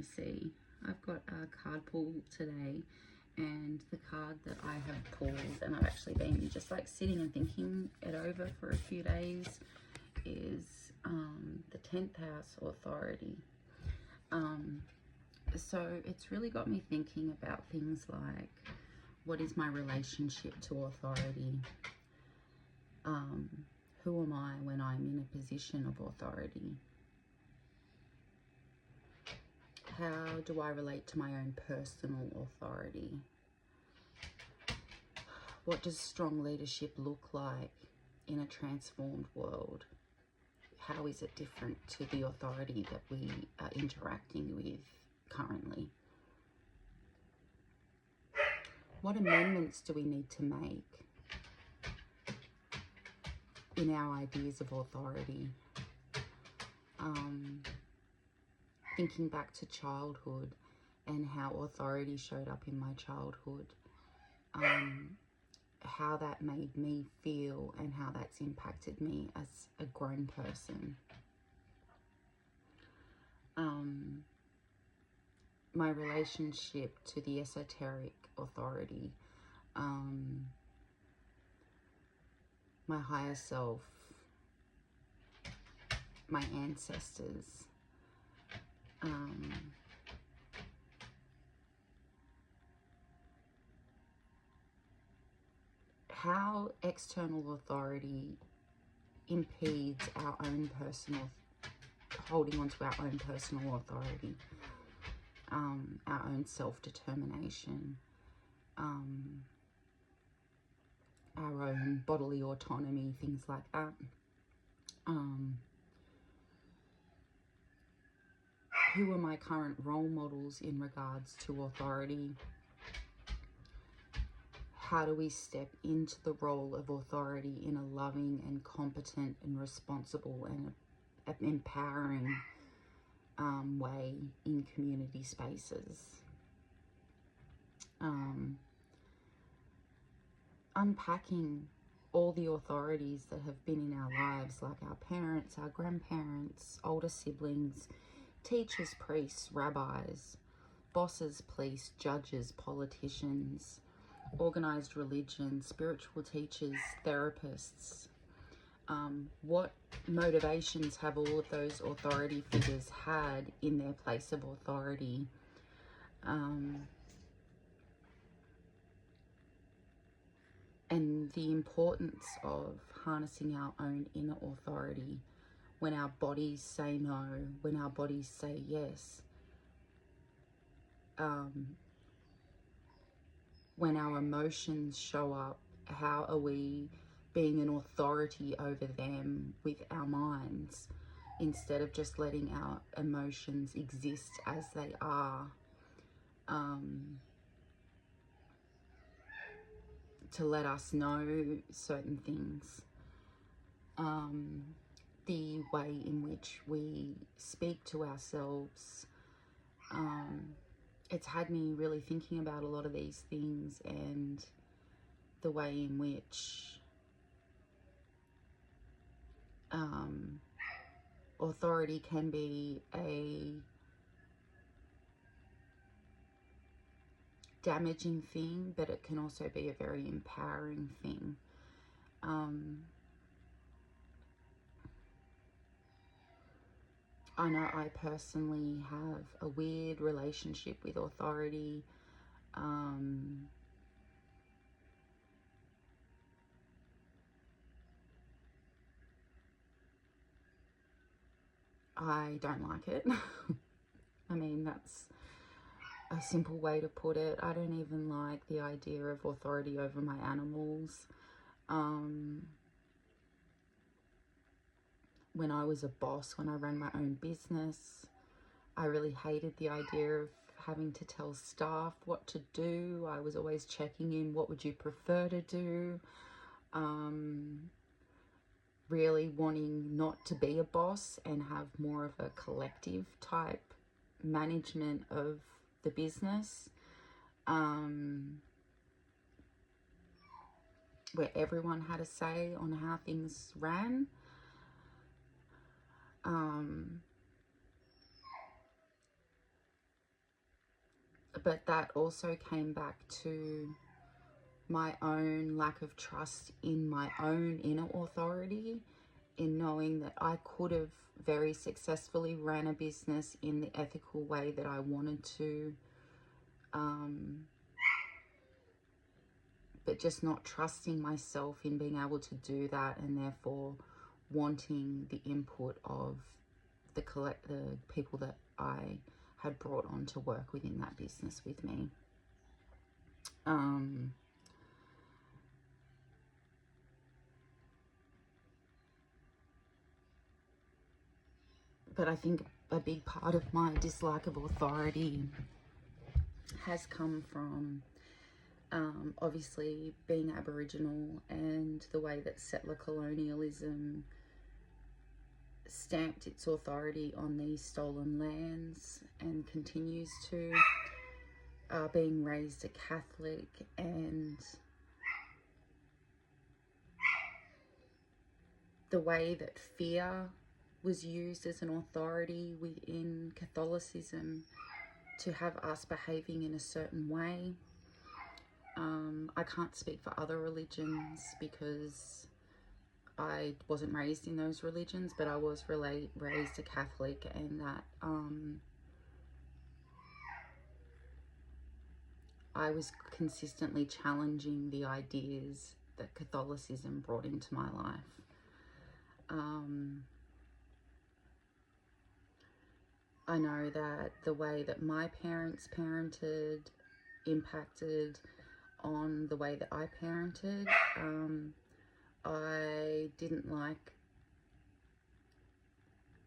me see. I've got a card pull today, and the card that I have pulled, and I've actually been just like sitting and thinking it over for a few days, is the 10th house, authority. So it's really got me thinking about things like, what is my relationship to authority? Who am I when I'm in a position of authority? How do I relate to my own personal authority? What does strong leadership look like in a transformed world? How is it different to the authority that we are interacting with currently? What amendments do we need to make in our ideas of authority? Thinking back to childhood and how authority showed up in my childhood, how that made me feel and how that's impacted me as a grown person. My relationship to the esoteric authority, my higher self, my ancestors, how external authority impedes our own personal, holding on to our own personal authority, our own self-determination, our own bodily autonomy, things like that. Who are my current role models in regards to authority? How do we step into the role of authority in a loving and competent and responsible and empowering way in community spaces? Unpacking all the authorities that have been in our lives, like our parents, our grandparents, older siblings, teachers, priests, rabbis, bosses, police, judges, politicians, organized religion, spiritual teachers, therapists. What motivations have all of those authority figures had in their place of authority? And the importance of harnessing our own inner authority when our bodies say no, when our bodies say yes, when our emotions show up, how are we being an authority over them with our minds instead of just letting our emotions exist as they are, to let us know certain things. The way in which we speak to ourselves, it's had me really thinking about a lot of these things, and the way in which authority can be a damaging thing, but it can also be a very empowering thing. I know I personally have a weird relationship with authority. I don't like it. I mean, that's a simple way to put it. I don't even like the idea of authority over my animals. When I was a boss, when I ran my own business, I really hated the idea of having to tell staff what to do. I was always checking in, what would you prefer to do? Really wanting not to be a boss and have more of a collective type management of the business, where everyone had a say on how things ran. But that also came back to my own lack of trust in my own inner authority, in knowing that I could have very successfully ran a business in the ethical way that I wanted to, but just not trusting myself in being able to do that, and therefore wanting the input of the people that I had brought on to work within that business with me. But I think a big part of my dislike of authority has come from obviously being Aboriginal, and the way that settler colonialism stamped its authority on these stolen lands and continues to, being raised a Catholic, and the way that fear was used as an authority within Catholicism to have us behaving in a certain way. I can't speak for other religions because I wasn't raised in those religions, but I was raised a Catholic, and that I was consistently challenging the ideas that Catholicism brought into my life. I know that the way that my parents parented impacted on the way that I parented. I didn't like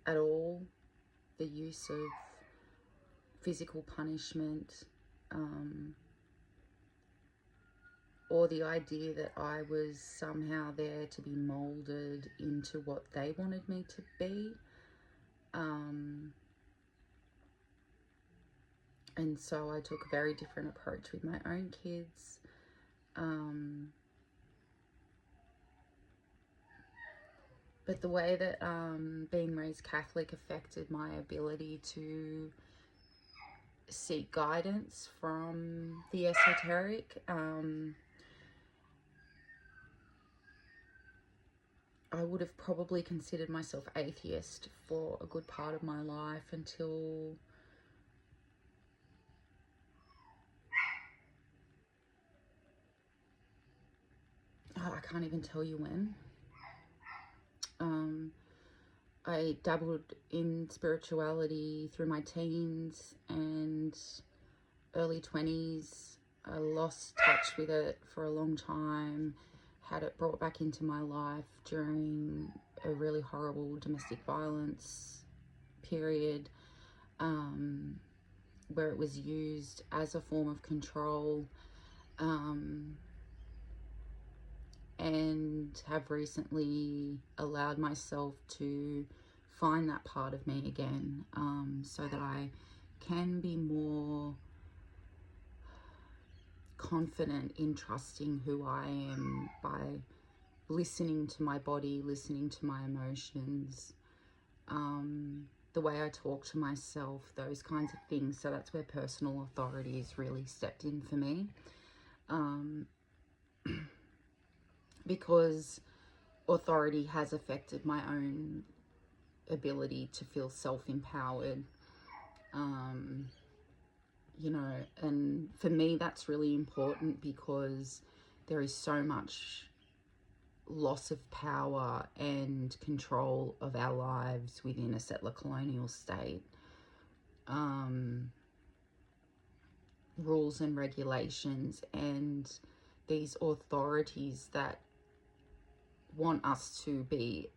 at all the use of physical punishment, or the idea that I was somehow there to be molded into what they wanted me to be. And so I took a very different approach with my own kids. But the way that being raised Catholic affected my ability to seek guidance from the esoteric, I would have probably considered myself atheist for a good part of my life until I can't even tell you when. I dabbled in spirituality through my teens and early 20s. I lost touch with it for a long time, had it brought back into my life during a really horrible domestic violence period, where it was used as a form of control, and have recently allowed myself to find that part of me again, so that I can be more confident in trusting who I am by listening to my body, listening to my emotions, the way I talk to myself, those kinds of things. So that's where personal authority has really stepped in for me. Because authority has affected my own ability to feel self-empowered, you know, and for me that's really important because there is so much loss of power and control of our lives within a settler colonial state. Rules and regulations and these authorities that want us to be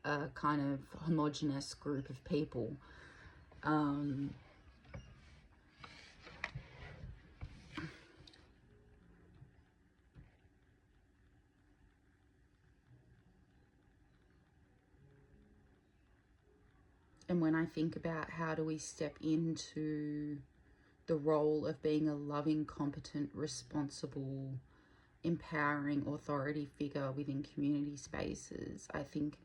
a kind of homogenous group of people. And when I think about how do we step into the role of being a loving, competent, responsible, empowering authority figure within community spaces, I think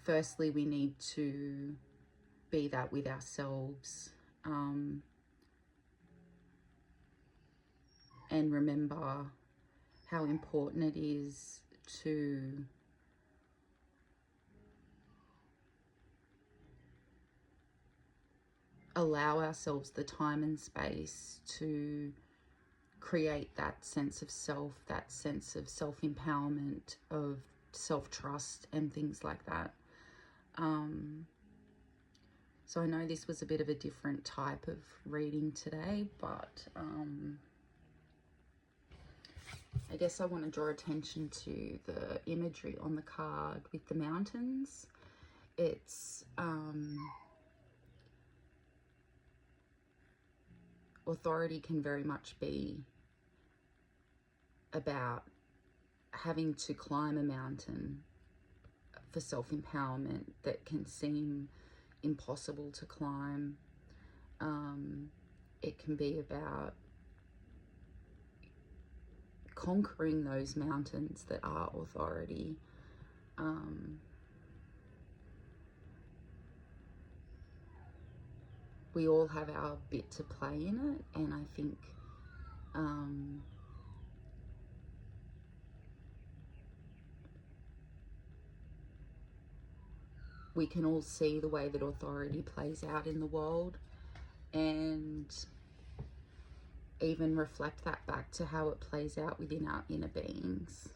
firstly we need to be that with ourselves. and remember how important it is to allow ourselves the time and space to create that sense of self, that sense of self-empowerment, of self-trust and things like that. So I know this was a bit of a different type of reading today, but I guess I want to draw attention to the imagery on the card with the mountains. It's authority can very much be about having to climb a mountain for self-empowerment that can seem impossible to climb. It can be about conquering those mountains that are authority. We all have our bit to play in it, and I think we can all see the way that authority plays out in the world, and even reflect that back to how it plays out within our inner beings.